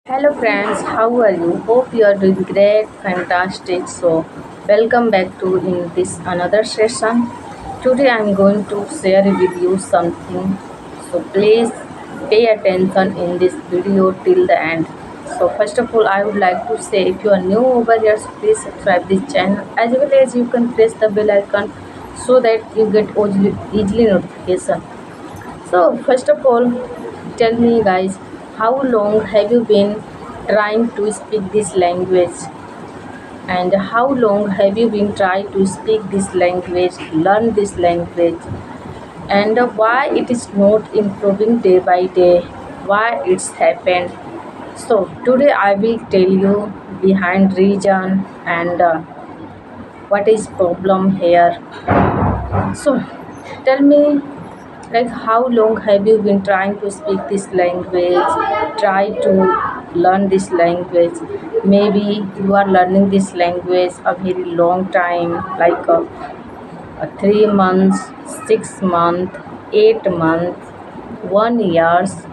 Hello friends, how are you? Hope you are doing great, fantastic. So, welcome back to in this another session. Today I am going to share with you something. So please pay attention in this video till the end. So first of all, I would like to say if you are new over here, so please subscribe this channel as well as you can press the bell icon so that you get easily notification. So, first of all, tell me, guys, how long have you been trying to speak this language? And how long have you been trying to speak this language, learn this language? And why it is not improving day by day? Why it's happened? So, today I will tell you behind reason and what is problem here. So, tell me, like, how long have you been trying to speak this language? Try to learn this language. Maybe you are learning this language a very long time, like 3 months, 6 months, 8 months, 1 years,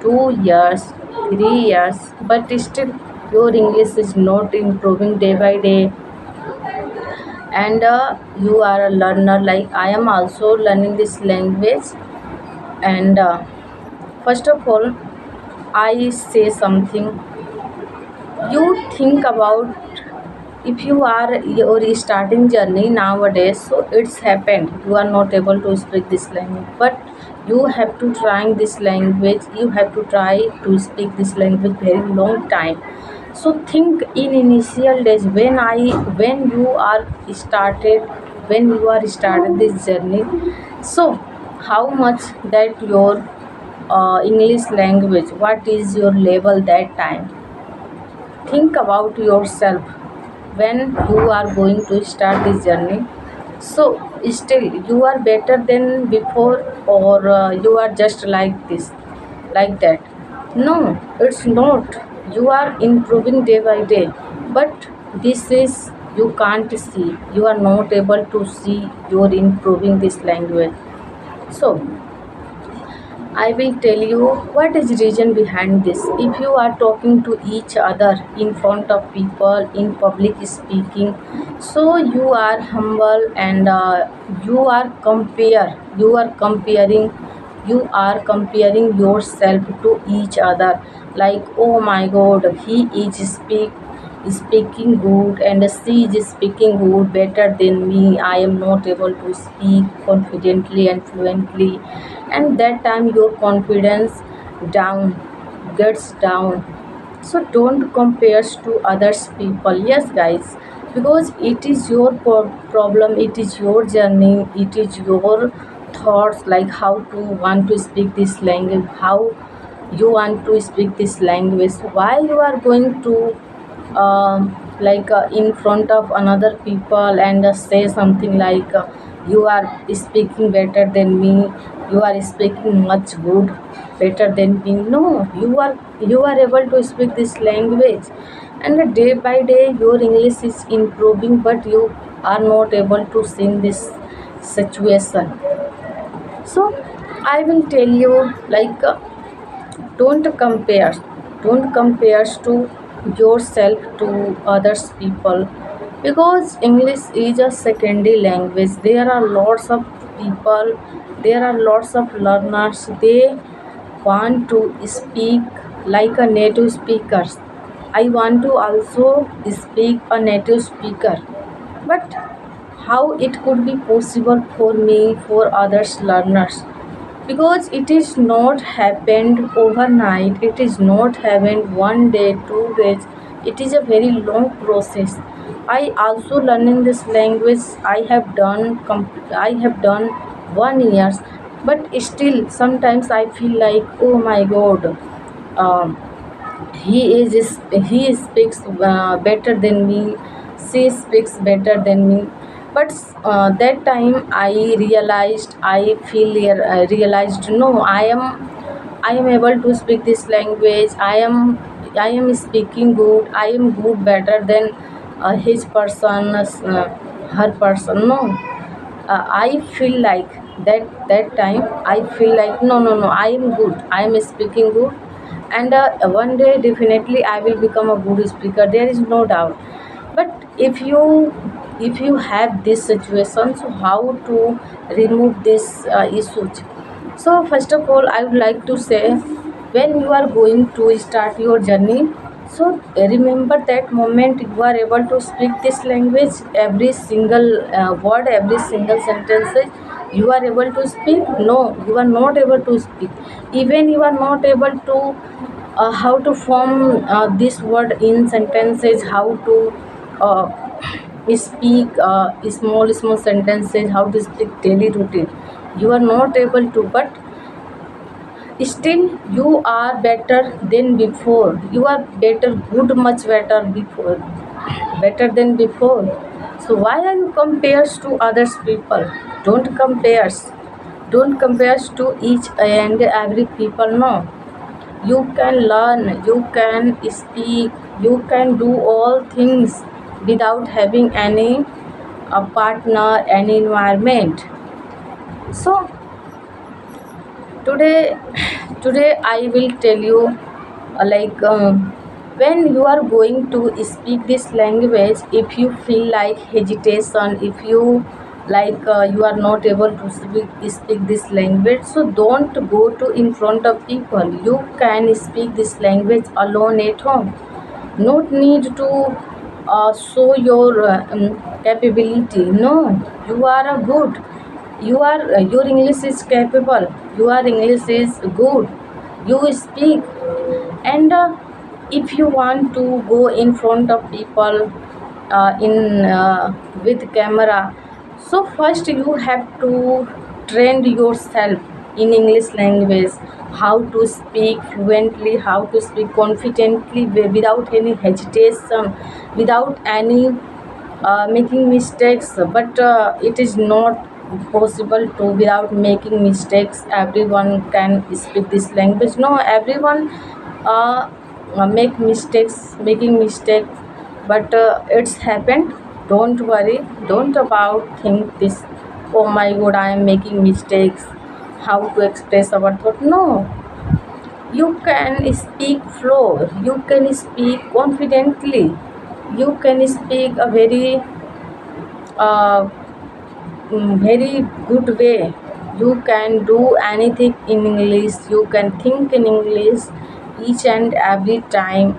2 years, 3 years, but still your English is not improving day by day, and you are a learner like I am also learning this language. And first of all, I say something. You think about, if you are your starting journey nowadays, so it's happened you are not able to speak this language, but you have to trying this language, you have to try to speak this language very long time. So think in initial days when you are started, when you are started this journey, so how much that your English language, what is your level that time? Think about yourself when you are going to start this journey. So still you are better than before, or you are just like this, like that? No, it's not. You are improving day by day, but this is, you can't see, you are not able to see you're improving this language. So I will tell you what is reason behind this. If you are talking to each other in front of people in public speaking, so you are humble, and you are comparing yourself to each other, like, oh my god, he is speaking good and she is speaking good better than me, I am not able to speak confidently and fluently, and that time your confidence down, gets down. So don't compare to others people. Yes guys, because it is your problem, it is your journey, it is your thoughts, like how to want to speak this language, how you want to speak this language, why you are going to in front of another people and say something like, you are speaking better than me, you are speaking much good better than me. No, you are able to speak this language, and day by day your English is improving, but you are not able to see this situation. So I will tell you, like, don't compare, don't compare to yourself to others people, because English is a secondary language. There are lots of people, there are lots of learners, they want to speak like a native speaker. I want to also speak a native speaker, but how it could be possible for me, for others learners? Because it is not happened overnight, it is not happened one day, 2 days, it is a very long process. I also learning this language, I have done 1 year, but still sometimes I feel like, oh my god, um, he speaks better than me, she speaks better than me. But that time I realized, realized, no, I am able to speak this language, I am speaking good, I am good better than his person, her person. No, I feel like that time I feel like, no, I am good, I am speaking good, and one day definitely I will become a good speaker, there is no doubt. But if you have this situation, so how to remove this issues? So first of all, I would like to say, when you are going to start your journey, so remember that moment you are able to speak this language, every single word, every single sentence you are able to speak. No, you are not able to speak. Even you are not able to how to form this word in sentences, how to uh, speak small sentences, how to speak daily routine, you are not able to. But still you are better than before, you are better, good, much better before, better than before. So why are you compares to others people? Don't compares, don't compares to each and every people. No, you can learn, you can speak, you can do all things without having any partner, any environment. So today today I will tell you, when you are going to speak this language, if you feel like hesitation, if you you are not able to speak this language, so don't go to in front of people. You can speak this language alone at home. Not need to show your capability. No, you are a good, you are your English is capable, your English is good, you speak. And if you want to go in front of people in with camera, so first you have to train yourself in English language, how to speak fluently, how to speak confidently, without any hesitation, without any making mistakes. But it is not possible to without making mistakes. Everyone can speak this language. No, everyone uh, make mistakes, making mistakes. But it's happened. Don't worry, don't about think this, oh my god, I am making mistakes, how to express our thought. No, you can speak flow, you can speak confidently, you can speak a very uh, very good way. You can do anything in English, you can think in English each and every time.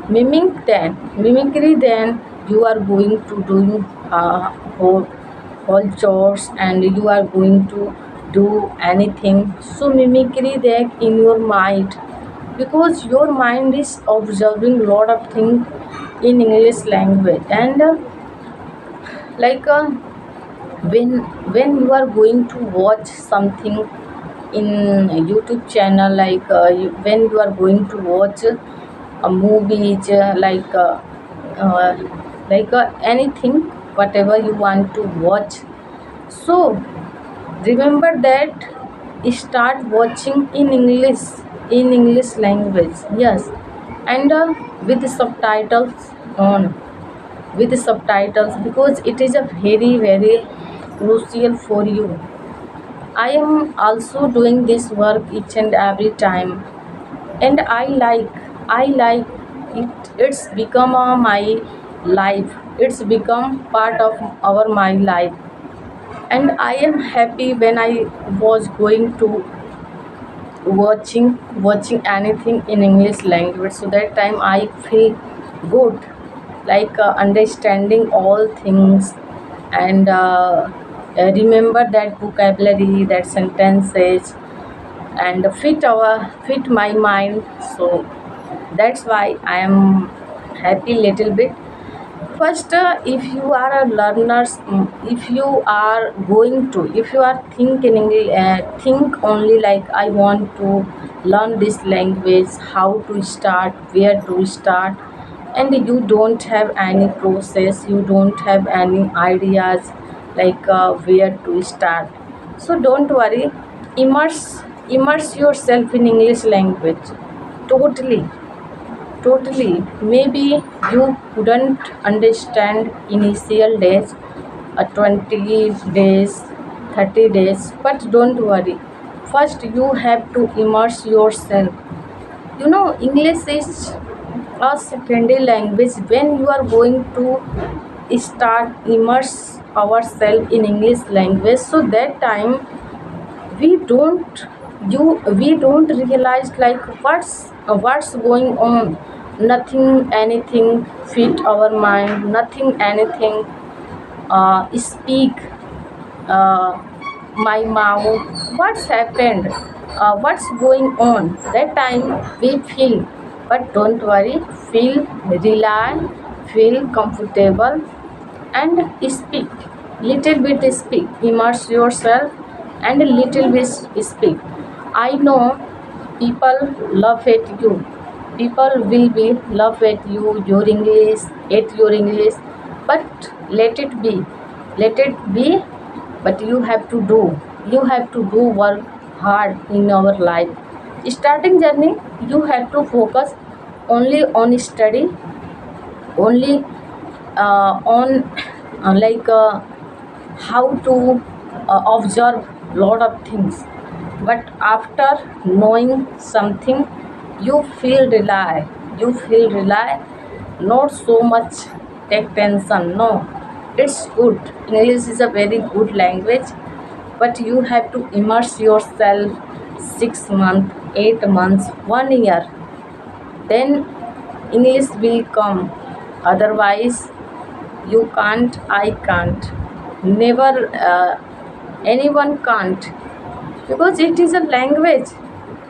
Mimicry, then you are going to do whole, whole chores, and you are going to do anything. So mimicry that in your mind, because your mind is observing lot of things in English language. And like when when you are going to watch something in YouTube channel, when you are going to watch a movie, uh, anything, whatever you want to watch, so remember that start watching in English language. Yes, and with subtitles on, with subtitles, because it is a very very crucial for you. I am also doing this work each and every time, and I like it. It's become my life, it's become part of our my life. And I am happy when I was going to watching anything in English language. So that time I feel good, understanding all things, and remember that vocabulary, that sentences, and fit my mind. So that's why I am happy little bit. First, if you are a learner, if you are going to, if you are thinking think only like I want to learn this language, how to start, where to start, and you don't have any process, you don't have any ideas where to start, so don't worry. Immerse yourself in English language totally, totally. Maybe you couldn't understand initial days, 20 days, 30 days, but don't worry. First, you have to immerse yourself. You know, English is a secondary language. When you are going to start immerse ourselves in English language, so that time we don't we don't realize like what's going on. Nothing anything fit our mind, nothing anything speak uh, my mouth, what's happened, what's going on. That time we feel, but don't worry, feel, rely, feel comfortable and speak little bit, speak, immerse yourself and a little bit speak. I know people love at you, people will be love at you, your English, at your English, but let it be, let it be. But you have to do, you have to do work hard in our life starting journey. You have to focus only on study, only on like how to observe lot of things. But after knowing something, you feel rely, you feel rely, not so much take tension. No, it's good, English is a very good language, but you have to immerse yourself 6 months, 8 months, 1 year, then English will come. Otherwise you can't, I can't, never, anyone can't, because it is a language.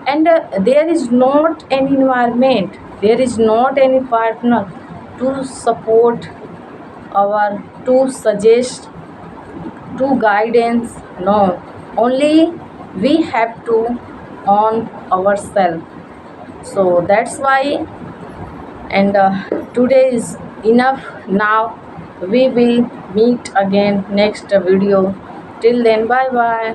And there is not any environment, there is not any partner to support our, to suggest, to guidance. No, only we have to on ourselves. So that's why. And today is enough now. We will meet again next video. Till then, bye bye.